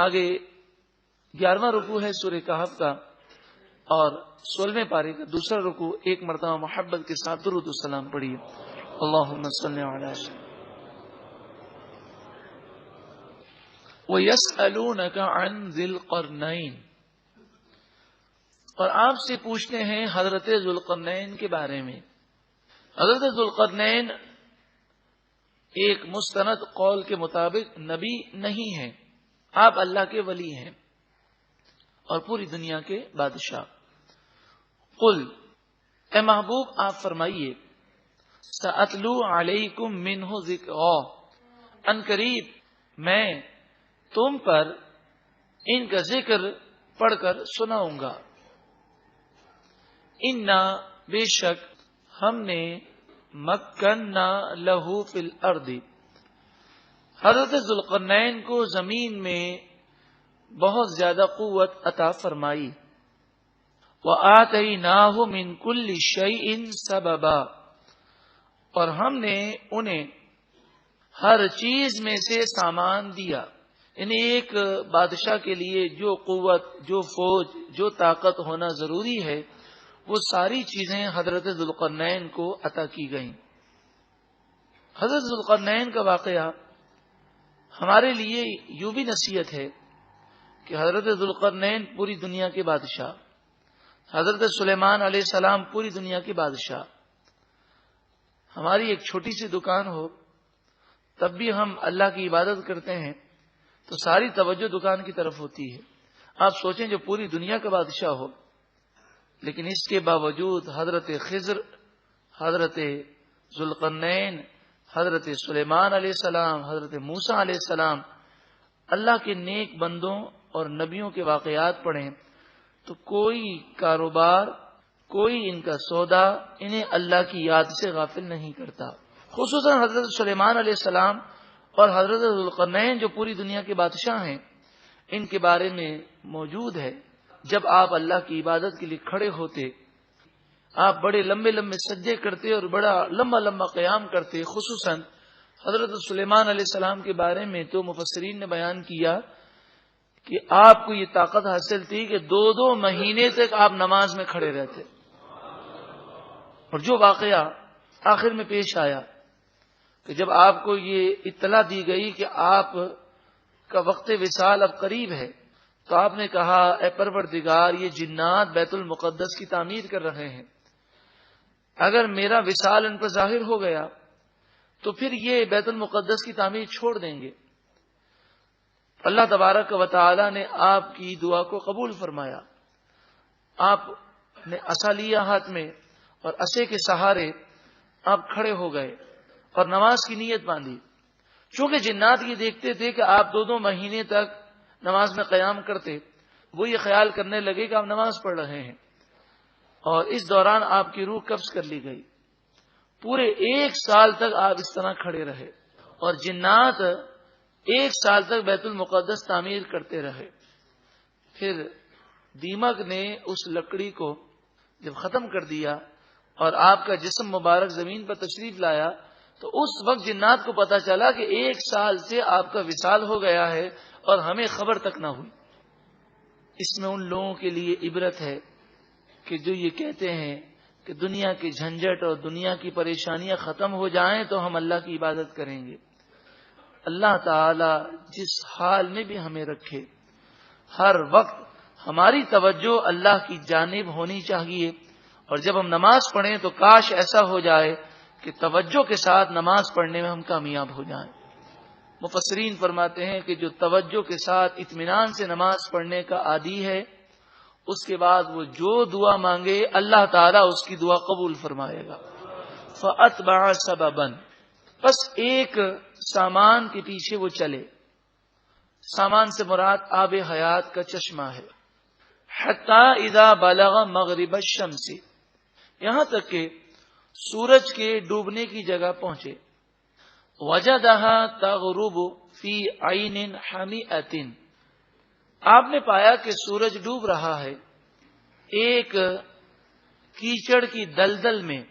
آگے 11واں رکوع ہے سورہ کہف کا، اور 16ویں پارے کا دوسرا رکوع. ایک مرتبہ محبت کے ساتھ درود و سلام پڑھیے. اللہم صلی علی سیدنا. وَيَسْأَلُونَكَ عَنْ ذِي الْقَرْنَيْنِ، اور آپ سے پوچھتے ہیں حضرت ذوالقرنین کے بارے میں. حضرت ذوالقرنین ایک مستند قول کے مطابق نبی نہیں ہیں، آپ اللہ کے ولی ہیں اور پوری دنیا کے بادشاہ. قل، اے محبوب آپ فرمائیے، سأتلو علیکم منہ ذکرا، ان قریب میں تم پر ان کا ذکر پڑھ کر سناؤں گا. انا، بے شک ہم نے مکننا لہو فی الارض، حضرت ذوالقرنین کو زمین میں بہت زیادہ قوت عطا فرمائی. وآتیناہ من کل شیء سببا، اور ہم نے انہیں ہر چیز میں سے سامان دیا. یعنی ایک بادشاہ کے لیے جو قوت، جو فوج، جو طاقت ہونا ضروری ہے، وہ ساری چیزیں حضرت ذوالقرنین کو عطا کی گئیں. حضرت ذوالقرنین کا واقعہ ہمارے لیے یوں بھی نصیحت ہے کہ حضرت ذوالقرنین پوری دنیا کے بادشاہ، حضرت سلیمان علیہ السلام پوری دنیا کے بادشاہ. ہماری ایک چھوٹی سی دکان ہو، تب بھی ہم اللہ کی عبادت کرتے ہیں تو ساری توجہ دکان کی طرف ہوتی ہے. آپ سوچیں جو پوری دنیا کا بادشاہ ہو، لیکن اس کے باوجود حضرت خضر، حضرت ذوالقرنین، حضرت سلیمان علیہ السلام، حضرت موسیٰ علیہ السلام، اللہ کے نیک بندوں اور نبیوں کے واقعات پڑھیں تو کوئی کاروبار، کوئی ان کا سودا انہیں اللہ کی یاد سے غافل نہیں کرتا. خصوصاً حضرت سلیمان علیہ السلام اور حضرت ذوالقرنین جو پوری دنیا کے بادشاہ ہیں، ان کے بارے میں موجود ہے جب آپ اللہ کی عبادت کے لیے کھڑے ہوتے، آپ بڑے لمبے لمبے سجدے کرتے اور بڑا لمبا لمبا قیام کرتے. خصوصاً حضرت سلیمان علیہ السلام کے بارے میں تو مفسرین نے بیان کیا کہ آپ کو یہ طاقت حاصل تھی کہ 2 مہینے تک آپ نماز میں کھڑے رہتے. اور جو واقعہ آخر میں پیش آیا کہ جب آپ کو یہ اطلاع دی گئی کہ آپ کا وقت وصال اب قریب ہے، تو آپ نے کہا، اے پروردگار، یہ جنات بیت المقدس کی تعمیر کر رہے ہیں، اگر میرا وصال ان پر ظاہر ہو گیا تو پھر یہ بیت المقدس کی تعمیر چھوڑ دیں گے. اللہ تبارک و تعالی نے آپ کی دعا کو قبول فرمایا. آپ نے عصا لیا ہاتھ میں اور عصے کے سہارے آپ کھڑے ہو گئے اور نماز کی نیت باندھی. چونکہ جنات یہ دیکھتے تھے کہ آپ 2 مہینے تک نماز میں قیام کرتے، وہ یہ خیال کرنے لگے کہ آپ نماز پڑھ رہے ہیں، اور اس دوران آپ کی روح قبض کر لی گئی. پورے 1 سال تک آپ اس طرح کھڑے رہے اور جنات 1 سال تک بیت المقدس تعمیر کرتے رہے. پھر دیمک نے اس لکڑی کو جب ختم کر دیا اور آپ کا جسم مبارک زمین پر تشریف لایا، تو اس وقت جنات کو پتا چلا کہ 1 سال سے آپ کا وصال ہو گیا ہے اور ہمیں خبر تک نہ ہوئی. اس میں ان لوگوں کے لیے عبرت ہے کہ جو یہ کہتے ہیں کہ دنیا کی جھنجٹ اور دنیا کی پریشانیاں ختم ہو جائیں تو ہم اللہ کی عبادت کریں گے. اللہ تعالی جس حال میں بھی ہمیں رکھے، ہر وقت ہماری توجہ اللہ کی جانب ہونی چاہیے، اور جب ہم نماز پڑھیں تو کاش ایسا ہو جائے کہ توجہ کے ساتھ نماز پڑھنے میں ہم کامیاب ہو جائیں. مفسرین فرماتے ہیں کہ جو توجہ کے ساتھ اطمینان سے نماز پڑھنے کا عادی ہے، اس کے بعد وہ جو دعا مانگے اللہ تعالیٰ اس کی دعا قبول فرمائے گا. فَأَتْبَعَ سَبَبًا، بس ایک سامان کے پیچھے وہ چلے. سامان سے مراد آب حیات کا چشمہ ہے. حَتَّى إِذَا بَلَغَ مَغْرِبَ الشَّمْسِ، یہاں تک کہ سورج کے ڈوبنے کی جگہ پہنچے. وَجَدَهَا تَغْرُبُ فِي عَيْنٍ حَمِئَةٍ، آپ نے پایا کہ سورج ڈوب رہا ہے ایک کیچڑ کی دلدل میں.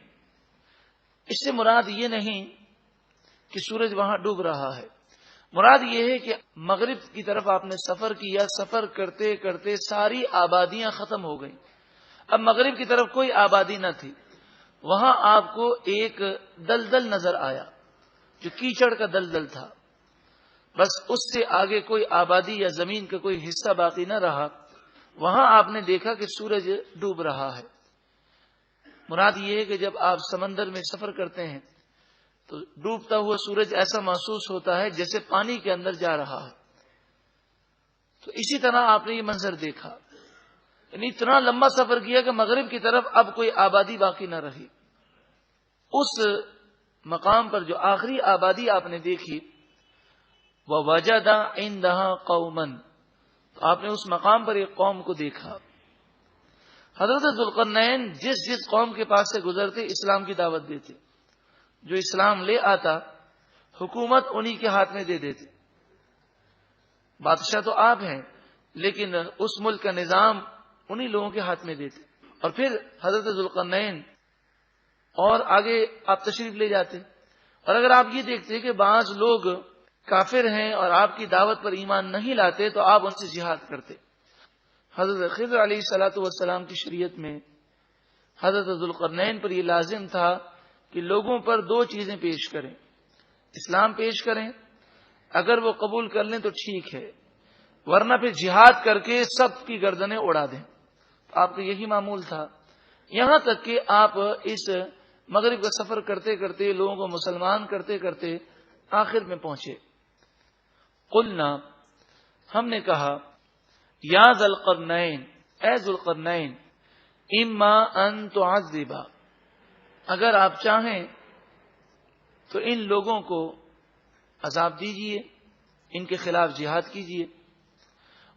اس سے مراد یہ نہیں کہ سورج وہاں ڈوب رہا ہے، مراد یہ ہے کہ مغرب کی طرف آپ نے سفر کیا، سفر کرتے کرتے ساری آبادیاں ختم ہو گئیں، اب مغرب کی طرف کوئی آبادی نہ تھی. وہاں آپ کو ایک دلدل نظر آیا جو کیچڑ کا دلدل تھا، بس اس سے آگے کوئی آبادی یا زمین کا کوئی حصہ باقی نہ رہا. وہاں آپ نے دیکھا کہ سورج ڈوب رہا ہے. مراد یہ ہے کہ جب آپ سمندر میں سفر کرتے ہیں تو ڈوبتا ہوا سورج ایسا محسوس ہوتا ہے جیسے پانی کے اندر جا رہا ہے. تو اسی طرح آپ نے یہ منظر دیکھا، یعنی اتنا لمبا سفر کیا کہ مغرب کی طرف اب کوئی آبادی باقی نہ رہی. اس مقام پر جو آخری آبادی آپ نے دیکھی، وَوَجَدَ عِندَهَا قَوْمًا، تو آپ نے اس مقام پر ایک قوم کو دیکھا. حضرت ذوالقرنین جس قوم کے پاس سے گزرتے اسلام کی دعوت دیتے، جو اسلام لے آتا حکومت انہی کے ہاتھ میں دے دیتے. بادشاہ تو آپ ہیں لیکن اس ملک کا نظام انہی لوگوں کے ہاتھ میں دیتے. اور پھر حضرت ذوالقرنین اور آگے آپ تشریف لے جاتے. اور اگر آپ یہ دیکھتے کہ بعض لوگ کافر ہیں اور آپ کی دعوت پر ایمان نہیں لاتے تو آپ ان سے جہاد کرتے. حضرت خضر علیہ الصلوۃ والسلام کی شریعت میں حضرت ذوالقرنین پر یہ لازم تھا کہ لوگوں پر دو چیزیں پیش کریں. اسلام پیش کریں، اگر وہ قبول کر لیں تو ٹھیک ہے، ورنہ پھر جہاد کر کے سب کی گردنیں اڑا دیں. آپ کا یہی معمول تھا، یہاں تک کہ آپ اس مغرب کا سفر کرتے کرتے لوگوں کو مسلمان کرتے کرتے آخر میں پہنچے. قلنا، ہم نے کہا، یا ذوالقرنین، اے ذوالقرنین، اما ان تعذب، اگر آپ چاہیں تو ان لوگوں کو عذاب دیجئے، ان کے خلاف جہاد کیجئے.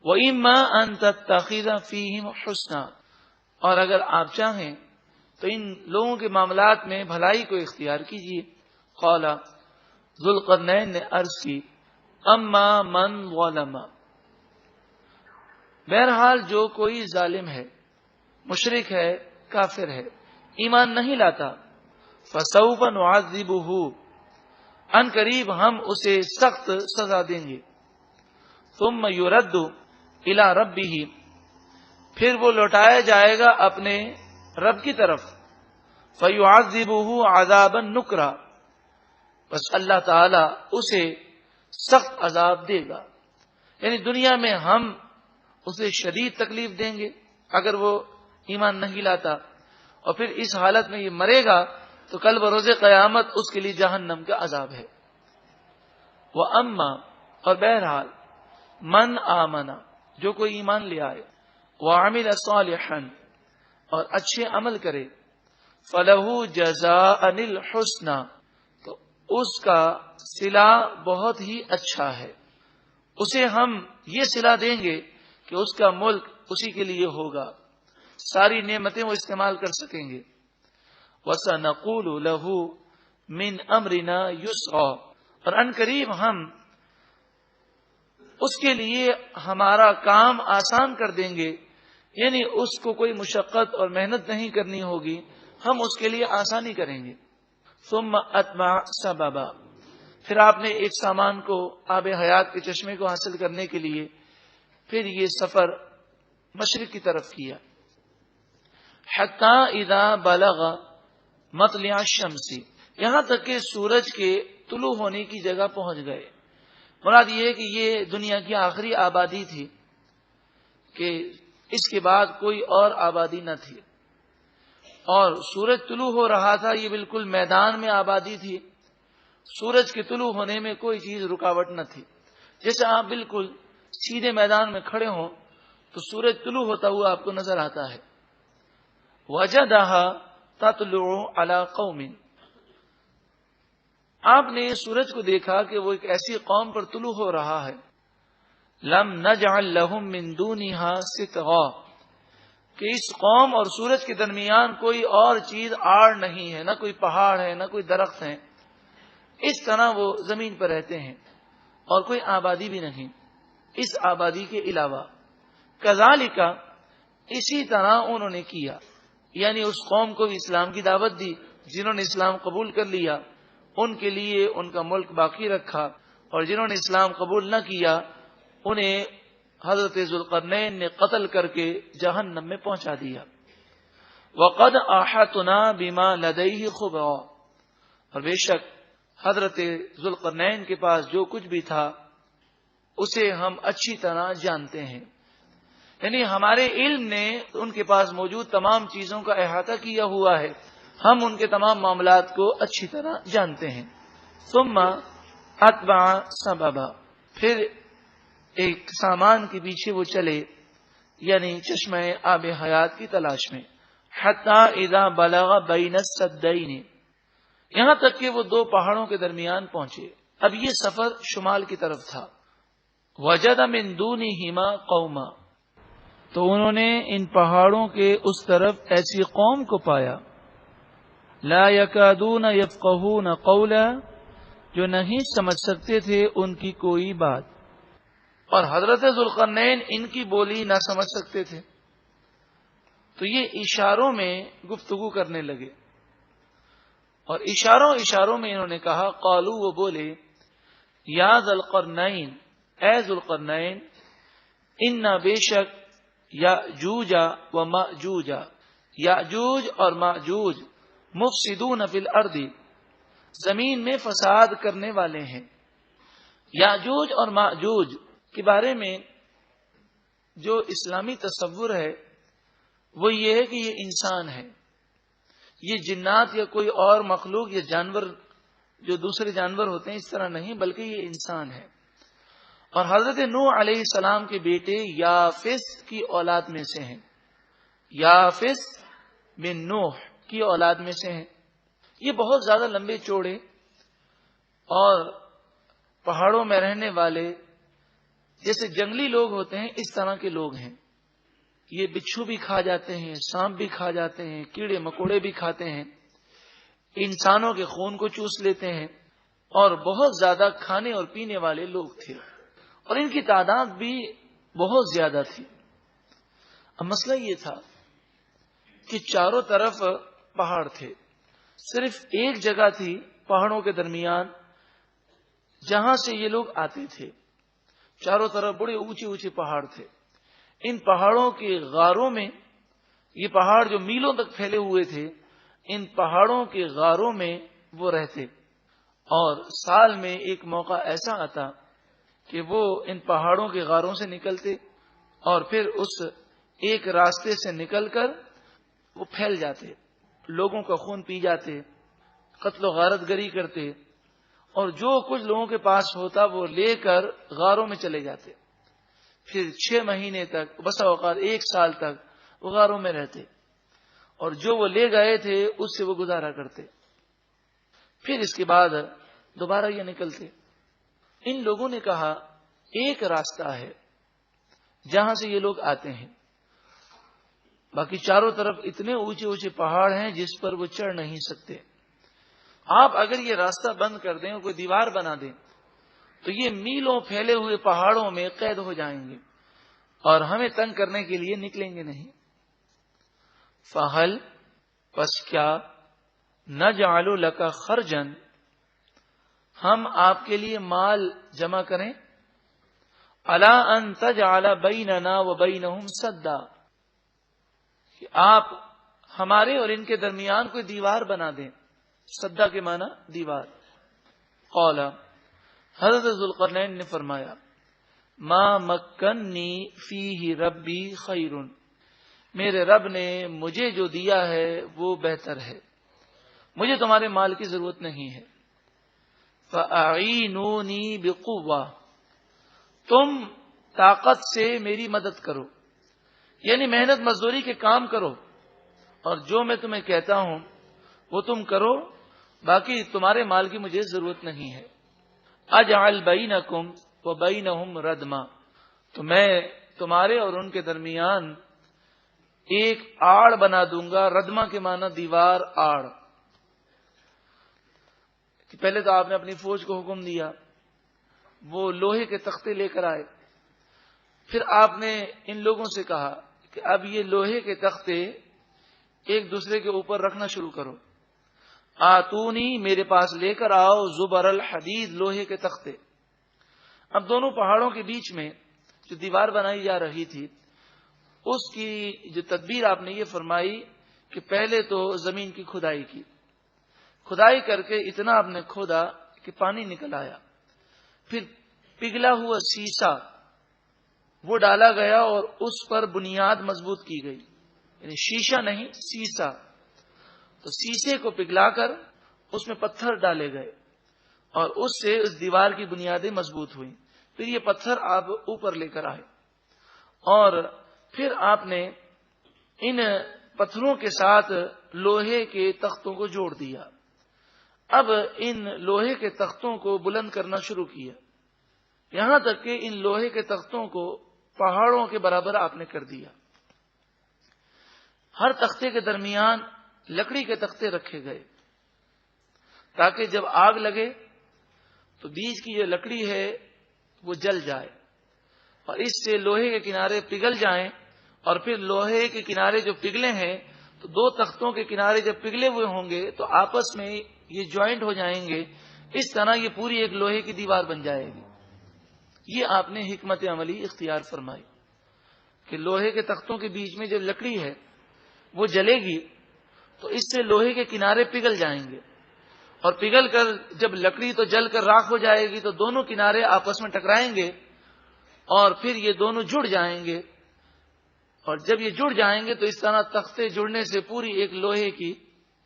وَإِمَّا أَن تَتَّخِذَ فِيهِمْ حُسْنًا، اور اگر آپ چاہیں تو ان لوگوں کے معاملات میں بھلائی کو اختیار کیجئے. قال، ذوالقرنین نے عرض کی، اما من ظلم، بہرحال جو کوئی ظالم ہے، مشرک ہے، کافر ہے، ایمان نہیں لاتا، فسوف نعذبہ، ان قریب ہم اسے سخت سزا دیں گے. ثم یرد الی ربہ، پھر وہ لوٹایا جائے گا اپنے رب کی طرف. فیعذبہ عذابا نکرا، بس اللہ تعالی اسے سخت عذاب دے گا. یعنی دنیا میں ہم اسے شدید تکلیف دیں گے اگر وہ ایمان نہیں لاتا، اور پھر اس حالت میں یہ مرے گا تو کل بروز قیامت اس کے لیے جہنم کا عذاب ہے. وَأَمَّا، اور بہرحال، من آمنا، جو کوئی ایمان لے آئے، وَعَمِلَ صَالِحًا، اور اچھے عمل کرے، فَلَهُ جَزَاءً الْحُسْنَى، تو اس کا صلہ بہت ہی اچھا ہے. اسے ہم یہ صلہ دیں گے کہ اس کا ملک اسی کے لیے ہوگا، ساری نعمتیں وہ استعمال کر سکیں گے. وَسَنَقُولُ لَهُ مِنْ أَمْرِنَا يُسْرًا، اور ان قریب ہم اس کے لیے ہمارا کام آسان کر دیں گے، یعنی اس کو کوئی مشقت اور محنت نہیں کرنی ہوگی، ہم اس کے لیے آسانی کریں گے. ثم اتبع سببا، پھر آپ نے ایک سامان کو، آب حیات کے چشمے کو حاصل کرنے کے لیے پھر یہ سفر مشرق کی طرف کیا. حتی اذا بلغ مطلع الشمس، یہاں تک کہ سورج کے طلوع ہونے کی جگہ پہنچ گئے. مراد یہ ہے کہ یہ دنیا کی آخری آبادی تھی کہ اس کے بعد کوئی اور آبادی نہ تھی، اور سورج طلوع ہو رہا تھا، یہ بالکل میدان میں آبادی تھی. سورج کے طلوع ہونے میں کوئی چیز رکاوٹ نہ تھی. جیسے آپ بالکل سیدھے میدان میں کھڑے ہوں تو سورج طلوع ہوتا ہوا آپ کو نظر آتا ہے. وَجَدَهَا تَطْلُعُ عَلَى قَوْمٍ، آپ نے سورج کو دیکھا کہ وہ ایک ایسی قوم پر طلوع ہو رہا ہے. لَمْ نَجْعَلْ لَهُم مِّن دُونِهَا سِتْرًا، کہ اس قوم اور سورج کے درمیان کوئی اور چیز آڑ نہیں ہے، نہ کوئی پہاڑ ہے، نہ کوئی درخت ہے. اس طرح وہ زمین پر رہتے ہیں اور کوئی آبادی بھی نہیں اس آبادی کے علاوہ. کذالک، اسی طرح انہوں نے کیا، یعنی اس قوم کو بھی اسلام کی دعوت دی، جنہوں نے اسلام قبول کر لیا ان کے لیے ان کا ملک باقی رکھا اور جنہوں نے اسلام قبول نہ کیا انہیں حضرت ذوالقرنین نے قتل کر کے جہنم میں پہنچا دیا. وقد احاطنا بما لدیہ خبرا، اور بے شک حضرت ذوالقرنین کے پاس جو کچھ بھی تھا اسے ہم اچھی طرح جانتے ہیں. یعنی ہمارے علم نے ان کے پاس موجود تمام چیزوں کا احاطہ کیا ہوا ہے، ہم ان کے تمام معاملات کو اچھی طرح جانتے ہیں. ثم اتبع سببا، پھر ایک سامان کے پیچھے وہ چلے، یعنی چشمہ آب حیات کی تلاش میں. حتی اذا بلغ بین السدین، یہاں تک کہ وہ دو پہاڑوں کے درمیان پہنچے. اب یہ سفر شمال کی طرف تھا. وجد من دونہما قوما، تو انہوں نے ان پہاڑوں کے اس طرف ایسی قوم کو پایا. لا یکادون یفقہون قولا، جو نہیں سمجھ سکتے تھے ان کی کوئی بات. اور حضرت ذوالقرنین ان کی بولی نہ سمجھ سکتے تھے، تو یہ اشاروں میں گفتگو کرنے لگے. اور اشاروں میں انہوں نے کہا، قالو، وہ بولے، یا ذوالقرنین، اے ذوالقرنین، ان بے شک یاجوجا و ماجوجا، یاجوج اور ماجوج مفسدون فی الارض، زمین میں فساد کرنے والے ہیں. یاجوج اور ماجوج کے بارے میں جو اسلامی تصور ہے وہ یہ ہے کہ یہ انسان ہے، یہ جنات یا کوئی اور مخلوق یا جانور جو دوسرے جانور ہوتے ہیں اس طرح نہیں، بلکہ یہ انسان ہے. اور حضرت نوح علیہ السلام کے بیٹے یافس کی اولاد میں سے ہیں، یافس بن نوح کی اولاد میں سے ہیں. یہ بہت زیادہ لمبے چوڑے اور پہاڑوں میں رہنے والے جیسے جنگلی لوگ ہوتے ہیں اس طرح کے لوگ ہیں. یہ بچھو بھی کھا جاتے ہیں، سانپ بھی کھا جاتے ہیں، کیڑے مکوڑے بھی کھاتے ہیں، انسانوں کے خون کو چوس لیتے ہیں، اور بہت زیادہ کھانے اور پینے والے لوگ تھے، اور ان کی تعداد بھی بہت زیادہ تھی. اب مسئلہ یہ تھا کہ چاروں طرف پہاڑ تھے، صرف ایک جگہ تھی پہاڑوں کے درمیان جہاں سے یہ لوگ آتے تھے. چاروں طرف بڑے اونچے اونچے پہاڑ تھے. ان پہاڑوں کے غاروں میں، یہ پہاڑ جو میلوں تک پھیلے ہوئے تھے، ان پہاڑوں کے غاروں میں وہ رہتے. اور سال میں ایک موقع ایسا آتا کہ وہ ان پہاڑوں کے غاروں سے نکلتے اور پھر اس ایک راستے سے نکل کر وہ پھیل جاتے، لوگوں کا خون پی جاتے، قتل و غارت گری کرتے، اور جو کچھ لوگوں کے پاس ہوتا وہ لے کر غاروں میں چلے جاتے. پھر 6 مہینے تک، بسا اوقات 1 سال تک وہ غاروں میں رہتے، اور جو وہ لے گئے تھے اس سے وہ گزارا کرتے. پھر اس کے بعد دوبارہ یہ نکلتے. ان لوگوں نے کہا ایک راستہ ہے جہاں سے یہ لوگ آتے ہیں، باقی چاروں طرف اتنے اونچے اونچے پہاڑ ہیں جس پر وہ چڑھ نہیں سکتے. آپ اگر یہ راستہ بند کر دیں اور کوئی دیوار بنا دیں تو یہ میلوں پھیلے ہوئے پہاڑوں میں قید ہو جائیں گے اور ہمیں تنگ کرنے کے لیے نکلیں گے نہیں. فہل، پس کیا، نجعل لک خرجا، ہم آپ کے لیے مال جمع کریں، الا ان تجعل بیننا و بینہم سدا، کہ آپ ہمارے اور ان کے درمیان کوئی دیوار بنا دیں. سدا کے معنی دیوار. قال، حضرت ذوالقرنین نے فرمایا، ما مکنی فیہ ربی خیر، میرے رب نے مجھے جو دیا ہے وہ بہتر ہے، مجھے تمہارے مال کی ضرورت نہیں ہے. فاعینونی بقوہ، تم طاقت سے میری مدد کرو، یعنی محنت مزدوری کے کام کرو، اور جو میں تمہیں کہتا ہوں وہ تم کرو، باقی تمہارے مال کی مجھے ضرورت نہیں ہے. اجعل بینکم و بینہم ردما، تو میں تمہارے اور ان کے درمیان ایک آڑ بنا دوں گا. ردما کے معنی دیوار، آڑ. پہلے تو آپ نے اپنی فوج کو حکم دیا، وہ لوہے کے تختے لے کر آئے. پھر آپ نے ان لوگوں سے کہا کہ اب یہ لوہے کے تختے ایک دوسرے کے اوپر رکھنا شروع کرو. آتونی، میرے پاس لے کر آؤ، زبر الحدید، لوہے کے تختے. اب دونوں پہاڑوں کے بیچ میں جو دیوار بنائی جا رہی تھی اس کی جو تدبیر آپ نے یہ فرمائی کہ پہلے تو زمین کی کھدائی کی، کھدائی کر کے اتنا آپ نے کھودا کہ پانی نکل آیا، پھر پگھلا ہوا سیسا وہ ڈالا گیا اور اس پر بنیاد مضبوط کی گئی، یعنی شیشہ نہیں سیسا، تو سیسے کو پگھلا کر اس میں پتھر ڈالے گئے اور اس سے اس دیوار کی بنیادیں مضبوط ہوئیں۔ پھر یہ پتھر آپ اوپر لے کر آئے اور پھر آپ نے ان پتھروں کے ساتھ لوہے کے تختوں کو جوڑ دیا۔ اب ان لوہے کے تختوں کو بلند کرنا شروع کیا، یہاں تک کہ ان لوہے کے تختوں کو پہاڑوں کے برابر آپ نے کر دیا۔ ہر تختے کے درمیان لکڑی کے تختے رکھے گئے تاکہ جب آگ لگے تو بیچ کی جو لکڑی ہے وہ جل جائے اور اس سے لوہے کے کنارے پگھل جائیں، اور پھر لوہے کے کنارے جو پگھلے ہیں تو دو تختوں کے کنارے جب پگھلے ہوئے ہوں گے تو آپس میں یہ جوائنٹ ہو جائیں گے، اس طرح یہ پوری ایک لوہے کی دیوار بن جائے گی۔ یہ آپ نے حکمت عملی اختیار فرمائی کہ لوہے کے تختوں کے بیچ میں جب لکڑی ہے وہ جلے گی تو اس سے لوہے کے کنارے پگھل جائیں گے، اور پگھل کر جب لکڑی تو جل کر راکھ ہو جائے گی تو دونوں کنارے آپس میں ٹکرائیں گے اور پھر یہ دونوں جڑ جائیں گے، اور جب یہ جڑ جائیں گے تو اس طرح تختے جڑنے سے پوری ایک لوہے کی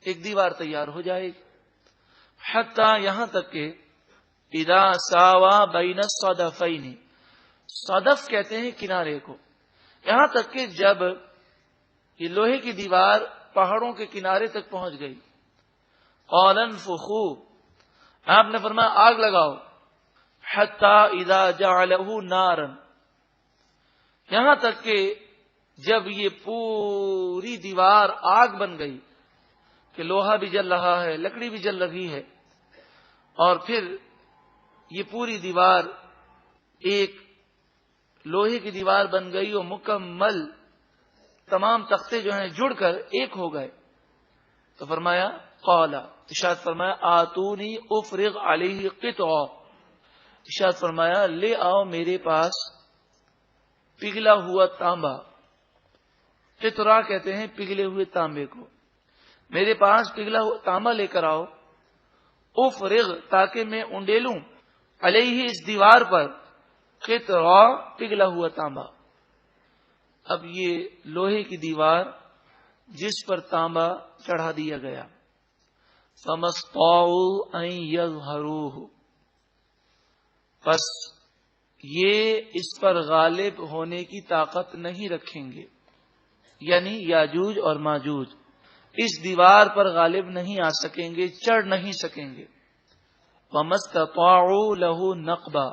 ایک دیوار تیار ہو جائے گی۔ حتی یہاں تک کہ اذا ساوا بین الصدفین، صدف کہتے ہیں کنارے کو، یہاں تک کہ جب یہ لوہے کی دیوار پہاڑوں کے کنارے تک پہنچ گئی، قال انفخوا، آپ نے فرمایا آگ لگاؤ، حتی اذا جعلہ نارا، یہاں تک کہ جب یہ پوری دیوار آگ بن گئی کہ لوہا بھی جل رہا ہے، لکڑی بھی جل رہی ہے، اور پھر یہ پوری دیوار ایک لوہے کی دیوار بن گئی اور مکمل تمام تختے جو ہیں جڑ کر ایک ہو گئے، تو فرمایا قال، ارشاد فرمایا آتونی افرغ علیہ قطعا، ارشاد فرمایا لے آؤ میرے پاس پگھلا ہوا تانبا، قطرہ کہتے ہیں پگھلے ہوئے تانبے کو، میرے پاس پگھلا ہوا تانبا لے کر آؤ، افرغ تاکہ میں انڈیلوں، علیہ اس دیوار پر، قطرہ پگھلا ہوا تانبا۔ اب یہ لوہے کی دیوار جس پر تانبا چڑھا دیا گیا، فَمَسْطَاعُوا أَن يَظْهَرُوهُ، پس یہ اس پر غالب ہونے کی طاقت نہیں رکھیں گے، یعنی یاجوج اور ماجوج اس دیوار پر غالب نہیں آ سکیں گے، چڑھ نہیں سکیں گے۔ وَمَا اسْتَطَاعُوا لَهُ نَقْبًا،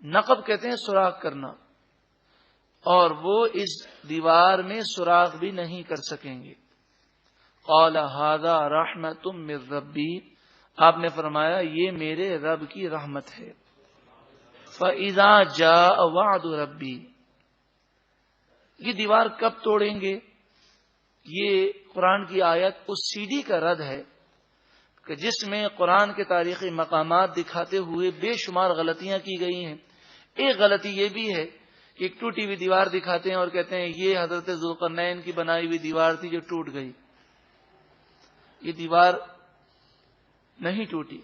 نقب کہتے ہیں سوراخ کرنا، اور وہ اس دیوار میں سوراخ بھی نہیں کر سکیں گے۔ قال ھذا رحمۃ من ربی، آپ نے فرمایا یہ میرے رب کی رحمت ہے۔ فَإِذَا جَاءَ وَعْدُ رَبِّي، یہ دیوار کب توڑیں گے؟ یہ قرآن کی آیت اس سی ڈی کا رد ہے کہ جس میں قرآن کے تاریخی مقامات دکھاتے ہوئے بے شمار غلطیاں کی گئی ہیں۔ ایک غلطی یہ بھی ہے کہ ایک ٹوٹی ہوئی دیوار دکھاتے ہیں اور کہتے ہیں یہ حضرت ذوالقرنین کی بنائی ہوئی دیوار تھی جو ٹوٹ گئی۔ یہ دیوار نہیں ٹوٹی،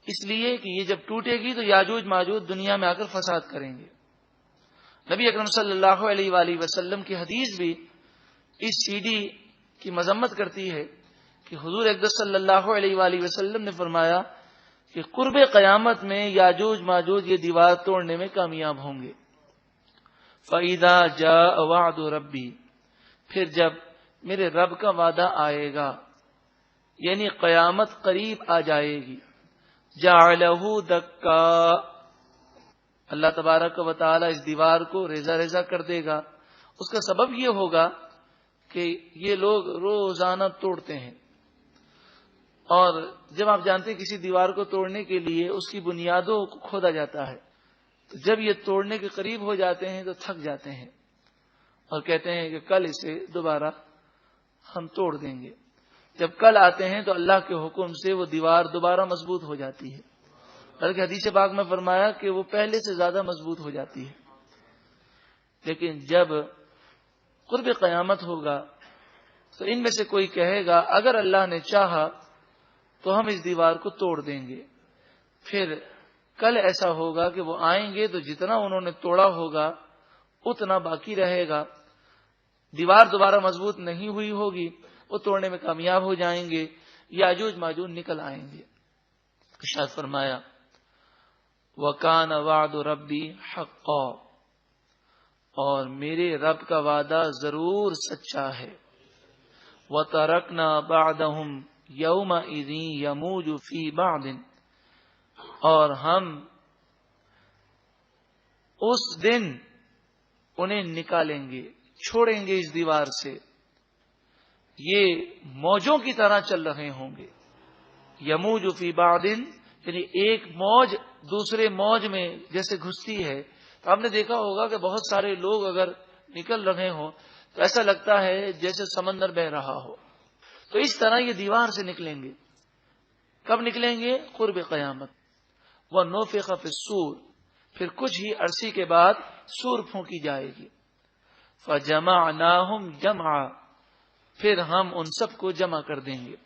اس لیے کہ یہ جب ٹوٹے گی تو یاجوج ماجوج دنیا میں آ کر فساد کریں گے۔ نبی اکرم صلی اللہ علیہ وآلہ وسلم کی حدیث بھی اس سی ڈی کی مذمت کرتی ہے کہ حضور اقدس صلی اللہ علیہ وآلہ وسلم نے فرمایا کہ قرب قیامت میں یاجوج ماجوج یہ دیوار توڑنے میں کامیاب ہوں گے۔ فَإِذَا جَاءَ وَعْدُ رَبِّي، پھر جب میرے رب کا وعدہ آئے گا، یعنی قیامت قریب آ جائے گی، جَعَلَهُ دَكَّا، اللہ تبارک و تعالی اس دیوار کو ریزہ ریزہ کر دے گا۔ اس کا سبب یہ ہوگا کہ یہ لوگ روزانہ توڑتے ہیں، اور جب آپ جانتے ہیں کسی دیوار کو توڑنے کے لیے اس کی بنیادوں کو کھودا جاتا ہے، تو جب یہ توڑنے کے قریب ہو جاتے ہیں تو تھک جاتے ہیں اور کہتے ہیں کہ کل اسے دوبارہ ہم توڑ دیں گے۔ جب کل آتے ہیں تو اللہ کے حکم سے وہ دیوار دوبارہ مضبوط ہو جاتی ہے بلکہ حدیث پاک میں فرمایا کہ وہ پہلے سے زیادہ مضبوط ہو جاتی ہے. لیکن جب قرب قیامت ہوگا تو ان میں سے کوئی کہے گا اگر اللہ نے چاہا تو ہم اس دیوار کو توڑ دیں گے. پھر کل ایسا ہوگا کہ وہ آئیں گے تو جتنا انہوں نے توڑا ہوگا اتنا باقی رہے گا. دیوار دوبارہ مضبوط نہیں ہوئی ہوگی, وہ توڑنے میں کامیاب ہو جائیں گے, یاجوج ماجوج نکل آئیں گے. ارشاد فرمایا وَكَانَ وَعْدُ رَبِّي حَقًّا, اور میرے رب کا وعدہ ضرور سچا ہے. وَتَرَكْنَا بَعْدَهُمْ يَوْمَئِذٍ يَمُوجُ فِي بَعْضٍ, اور ہم اس دن انہیں نکالیں گے, چھوڑیں گے اس دیوار سے. یہ موجوں کی طرح چل رہے ہوں گے. یموج فی بعض یعنی ایک موج دوسرے موج میں جیسے گھستی ہے. تو آپ نے دیکھا ہوگا کہ بہت سارے لوگ اگر نکل رہے ہوں تو ایسا لگتا ہے جیسے سمندر بہ رہا ہو. تو اس طرح یہ دیوار سے نکلیں گے. کب نکلیں گے؟ قرب قیامت. وَنُفِخَ فِي الصُّورِ, پھر کچھ ہی عرصے کے بعد سور پھونکی جائے گی. فَجَمَعْنَاهُمْ جَمْعًا, پھر ہم ان سب کو جمع کر دیں گے.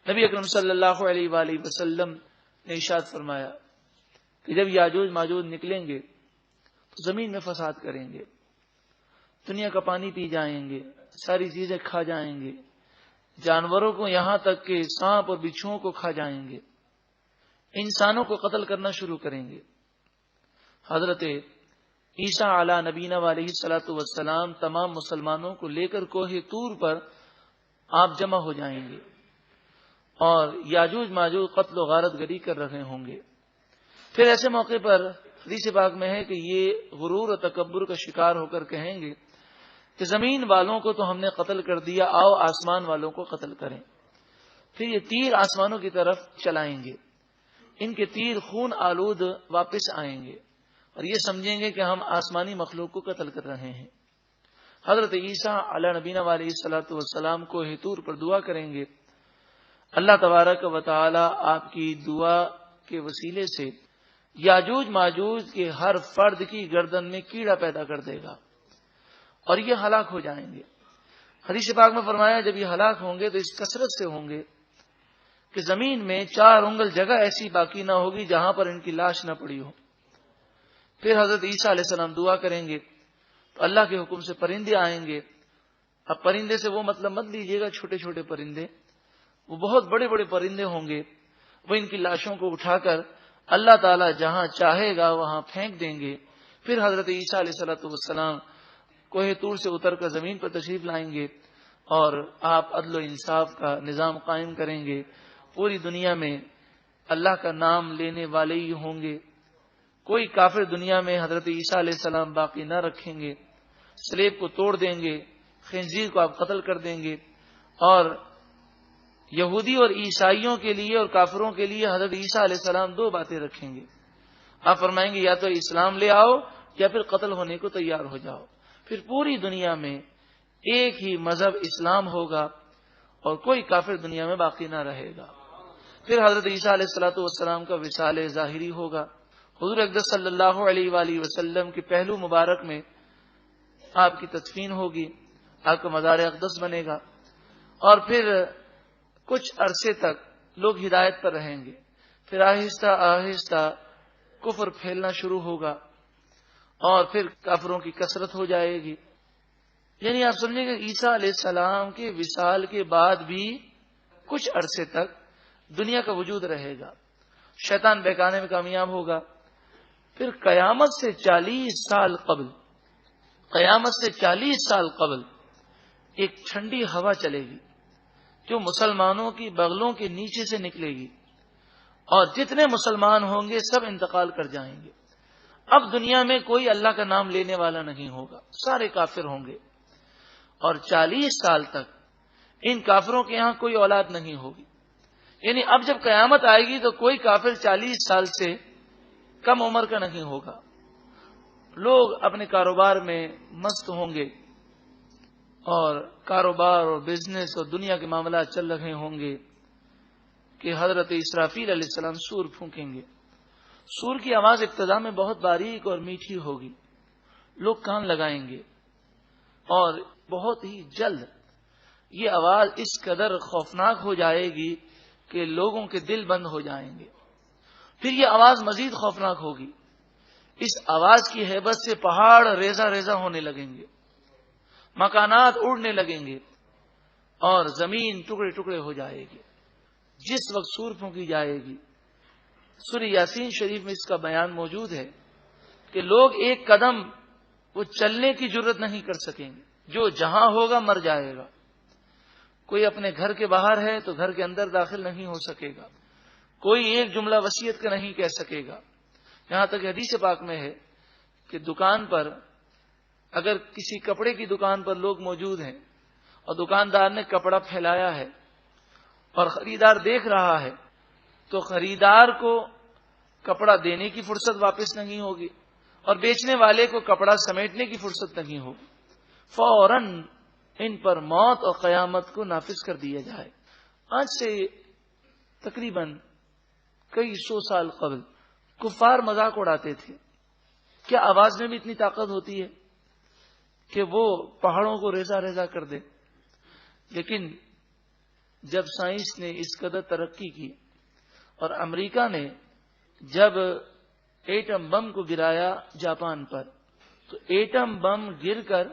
نبی اکرم صلی اللہ علیہ وآلہ وسلم نے ارشاد فرمایا کہ جب یاجوج ماجوج نکلیں گے تو زمین میں فساد کریں گے, دنیا کا پانی پی جائیں گے, ساری چیزیں کھا جائیں گے, جانوروں کو یہاں تک کہ سانپ اور بچھوؤں کو کھا جائیں گے, انسانوں کو قتل کرنا شروع کریں گے. حضرت عیسیٰ علیہ نبینا علیہ الصلوۃ والسلام تمام مسلمانوں کو لے کر کوہ طور پر آپ جمع ہو جائیں گے, اور یاجوج ماجوج قتل و غارت گری کر رہے ہوں گے. پھر ایسے موقع پر حدیث پاک میں ہے کہ یہ غرور و تکبر کا شکار ہو کر کہیں گے کہ زمین والوں کو تو ہم نے قتل کر دیا, آؤ آسمان والوں کو قتل کریں. پھر یہ تیر آسمانوں کی طرف چلائیں گے, ان کے تیر خون آلود واپس آئیں گے اور یہ سمجھیں گے کہ ہم آسمانی مخلوق کو قتل کر رہے ہیں. حضرت عیسیٰ علیہ نبینا علیہ الصلوۃ والسلام کو طور پر دعا کریں گے. اللہ تبارک و تعالی آپ کی دعا کے وسیلے سے یاجوج ماجوج کے ہر فرد کی گردن میں کیڑا پیدا کر دے گا اور یہ ہلاک ہو جائیں گے. حدیث پاک میں فرمایا جب یہ ہلاک ہوں گے تو اس کثرت سے ہوں گے کہ زمین میں 4 انگل جگہ ایسی باقی نہ ہوگی جہاں پر ان کی لاش نہ پڑی ہو. پھر حضرت عیسیٰ علیہ السلام دعا کریں گے تو اللہ کے حکم سے پرندے آئیں گے. اب پرندے سے وہ مطلب مت لیجیے گا چھوٹے چھوٹے پرندے, وہ بہت بڑے بڑے پرندے ہوں گے. وہ ان کی لاشوں کو اٹھا کر اللہ تعالیٰ جہاں چاہے گا وہاں پھینک دیں گے. پھر حضرت عیسیٰ علیہ الصلوۃ والسلام کوہ طور سے اتر کر زمین پر تشریف لائیں گے اور آپ عدل و انصاف کا نظام قائم کریں گے. پوری دنیا میں اللہ کا نام لینے والے ہی ہوں گے. کوئی کافر دنیا میں حضرت عیسیٰ علیہ السلام باقی نہ رکھیں گے. سلیب کو توڑ دیں گے, خنزیر کو آپ قتل کر دیں گے, اور یہودی اور عیسائیوں کے لیے اور کافروں کے لیے حضرت عیسیٰ علیہ السلام 2 باتیں رکھیں گے. آپ فرمائیں گے یا تو اسلام لے آؤ یا پھر قتل ہونے کو تیار ہو جاؤ. پھر پوری دنیا میں ایک ہی مذہب اسلام ہوگا اور کوئی کافر دنیا میں باقی نہ رہے گا. پھر حضرت عیسیٰ علیہ الصلوۃ والسلام کا وصال ظاہری ہوگا. حضور اقدس صلی اللہ علیہ وآلہ وسلم کے پہلو مبارک میں آپ کی تدفین ہوگی, آپ کا مزار اقدس بنے گا, اور پھر کچھ عرصے تک لوگ ہدایت پر رہیں گے. پھر آہستہ آہستہ کفر پھیلنا شروع ہوگا اور پھر کافروں کی کثرت ہو جائے گی. یعنی آپ سمجھیں کہ عیسیٰ علیہ السلام کے وصال کے بعد بھی کچھ عرصے تک دنیا کا وجود رہے گا. شیطان بہکانے میں کامیاب ہوگا. پھر قیامت سے 40 سال قبل ایک ٹھنڈی ہوا چلے گی جو مسلمانوں کی بغلوں کے نیچے سے نکلے گی, اور جتنے مسلمان ہوں گے سب انتقال کر جائیں گے. اب دنیا میں کوئی اللہ کا نام لینے والا نہیں ہوگا, سارے کافر ہوں گے, اور 40 سال تک ان کافروں کے یہاں کوئی اولاد نہیں ہوگی. یعنی اب جب قیامت آئے گی تو کوئی کافر 40 سال سے کم عمر کا نہیں ہوگا. لوگ اپنے کاروبار میں مست ہوں گے اور کاروبار اور بزنس اور دنیا کے معاملات چل رہے ہوں گے کہ حضرت اسرافیل علیہ السلام سور پھونکیں گے. سور کی آواز ابتدا میں بہت باریک اور میٹھی ہوگی، لوگ کان لگائیں گے، اور بہت ہی جلد یہ آواز اس قدر خوفناک ہو جائے گی کہ لوگوں کے دل بند ہو جائیں گے۔ پھر یہ آواز مزید خوفناک ہوگی، اس آواز کی ہیبت سے پہاڑ ریزہ ریزہ ہونے لگیں گے، مکانات اڑنے لگیں گے، اور زمین ٹکڑے ٹکڑے ہو جائے گی۔ جس وقت سور پھونکی جائے گی، سورہ یاسین شریف میں اس کا بیان موجود ہے کہ لوگ ایک قدم وہ چلنے کی جرت نہیں کر سکیں گے، جو جہاں ہوگا مر جائے گا۔ کوئی اپنے گھر کے باہر ہے تو گھر کے اندر داخل نہیں ہو سکے گا، کوئی ایک جملہ وصیت کا نہیں کہہ سکے گا۔ یہاں تک حدیث پاک میں ہے کہ دکان پر، اگر کسی کپڑے کی دکان پر لوگ موجود ہیں اور دکاندار نے کپڑا پھیلایا ہے اور خریدار دیکھ رہا ہے، تو خریدار کو کپڑا دینے کی فرصت واپس نہیں ہوگی اور بیچنے والے کو کپڑا سمیٹنے کی فرصت نہیں ہوگی، فوراً ان پر موت اور قیامت کو نافذ کر دیا جائے۔ آج سے تقریباً کئی سو سال قبل کفار مذاق اڑاتے تھے، کیا آواز میں بھی اتنی طاقت ہوتی ہے کہ وہ پہاڑوں کو ریزہ ریزہ کر دے؟ لیکن جب سائنس نے اس قدر ترقی کی اور امریکہ نے جب ایٹم بم کو گرایا جاپان پر، تو ایٹم بم گر کر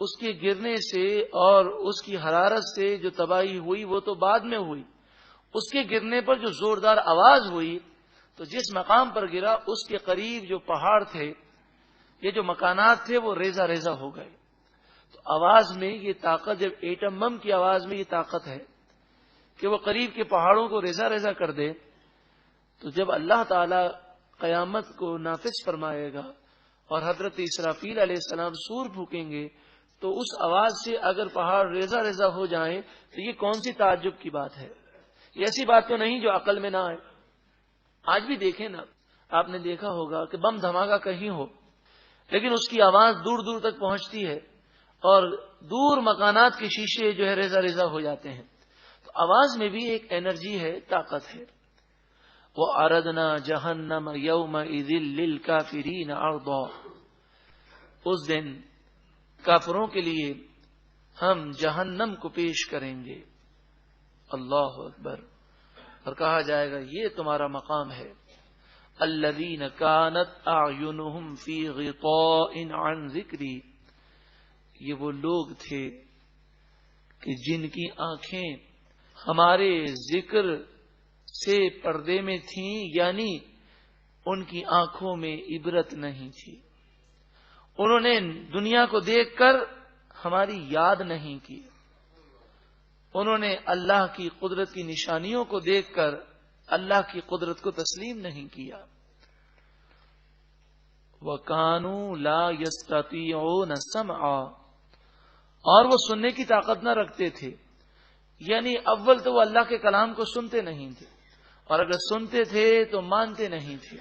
اس کے گرنے سے اور اس کی حرارت سے جو تباہی ہوئی وہ تو بعد میں ہوئی، اس کے گرنے پر جو زوردار آواز ہوئی تو جس مقام پر گرا اس کے قریب جو پہاڑ تھے، یہ جو مکانات تھے، وہ ریزہ ریزہ ہو گئے۔ تو آواز میں یہ طاقت، جب ایٹم بم کی آواز میں یہ طاقت ہے کہ وہ قریب کے پہاڑوں کو ریزہ ریزہ کر دے، تو جب اللہ تعالی قیامت کو نافذ فرمائے گا اور حضرت اسرافیل علیہ السلام سور پھونکیں گے، تو اس آواز سے اگر پہاڑ ریزہ ریزہ ہو جائیں تو یہ کون سی تعجب کی بات ہے؟ یہ ایسی بات تو نہیں جو عقل میں نہ آئے۔ آج بھی دیکھیں نا، آپ نے دیکھا ہوگا کہ بم دھماکہ کہیں ہو لیکن اس کی آواز دور دور تک پہنچتی ہے اور دور مکانات کے شیشے جو ہے ریزہ ریزہ ہو جاتے ہیں۔ تو آواز میں بھی ایک انرجی ہے، طاقت ہے۔ وَأَرَدْنَا جَهَنَّمَ يَوْمَئِذٍ لِّلْكَافِرِينَ عَرْضًا، اس دن کافروں کے لیے ہم جہنم کو پیش کریں گے۔ اللہ اکبر، اور کہا جائے گا یہ تمہارا مقام ہے۔ الذین کانت اعینہم فی غطاء عن ذکری، یہ وہ لوگ تھے کہ جن کی آنکھیں ہمارے ذکر سے پردے میں تھیں، یعنی ان کی آنکھوں میں عبرت نہیں تھی، انہوں نے دنیا کو دیکھ کر ہماری یاد نہیں کی، انہوں نے اللہ کی قدرت کی نشانیوں کو دیکھ کر اللہ کی قدرت کو تسلیم نہیں کیا۔ وَكَانُوا لَا يَسْتَطِيعُونَ السَّمْعَ، اور وہ سننے کی طاقت نہ رکھتے تھے، یعنی اول تو وہ اللہ کے کلام کو سنتے نہیں تھے، اور اگر سنتے تھے تو مانتے نہیں تھے۔